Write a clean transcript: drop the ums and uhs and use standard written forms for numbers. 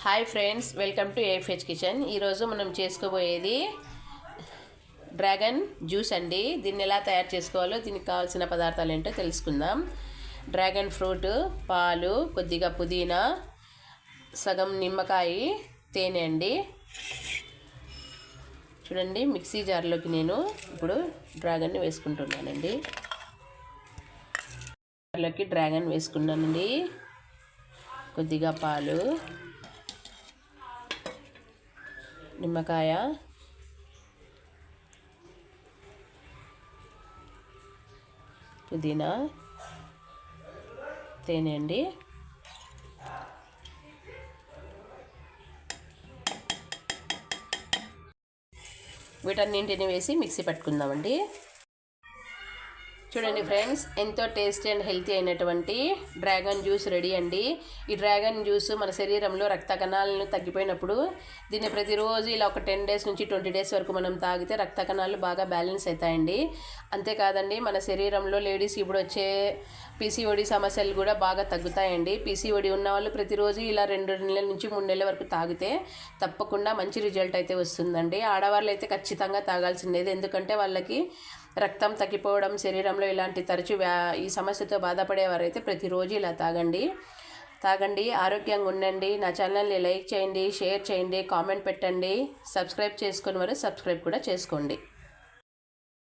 Hi friends, welcome to AFH kitchen. ఈరోజు మనం చేసుకోబోయేది dragon juice అండి. దీన్ని ఎలా తయారు చేసుకోవాలో, దీనికి కావాల్సిన పదార్థాలు ఏంటో తెలుసుకుందాం. డ్రాగన్ ఫ్రూట్, పాలు, కొద్దిగా పుదీనా, సగం నిమ్మకాయ, తేనె అండి. చూడండి, మిక్సీ జార్లోకి నేను ఇప్పుడు డ్రాగన్ని వేసుకుంటున్నానండి. జార్లోకి డ్రాగన్ వేసుకున్నానండి. కొద్దిగా పాలు, నిమ్మకాయ, పుదీనా, తేనె అండి. వీటన్నింటిని వేసి మిక్సీ పట్టుకుందామండి. చూడండి ఫ్రెండ్స్, ఎంతో టేస్టీ అండ్ హెల్తీ అయినటువంటి డ్రాగన్ జ్యూస్ రెడీ అండి. ఈ డ్రాగన్ జ్యూస్ మన శరీరంలో రక్త కణాలను తగ్గిపోయినప్పుడు దీన్ని ప్రతిరోజు ఇలా ఒక 10 డేస్ నుంచి 20 డేస్ వరకు మనం తాగితే రక్త కణాలు బాగా బ్యాలెన్స్ అవుతాయండి. అంతేకాదండి, మన శరీరంలో లేడీస్ ఇప్పుడు వచ్చే పీసీఓడి సమస్యలు కూడా బాగా తగ్గుతాయండి. పీసీఓడి ఉన్న వాళ్ళు ప్రతిరోజు ఇలా 2 నెలల నుంచి 3 నెలల వరకు తాగితే తప్పకుండా మంచి రిజల్ట్ అయితే వస్తుందండి. ఆడవాళ్ళు అయితే ఖచ్చితంగా తాగాల్సిందేది, ఎందుకంటే వాళ్ళకి రక్తం తగ్గిపోవడం, శరీరంలో ఇలాంటి తరచు ఈ సమస్యతో బాధపడేవారైతే ప్రతిరోజు ఇలా తాగండి, ఆరోగ్యంగా ఉండండి. నా ఛానల్ని లైక్ చేయండి, షేర్ చేయండి, కామెంట్ పెట్టండి. సబ్స్క్రైబ్ చేసుకుని వారు సబ్స్క్రైబ్ కూడా చేసుకోండి.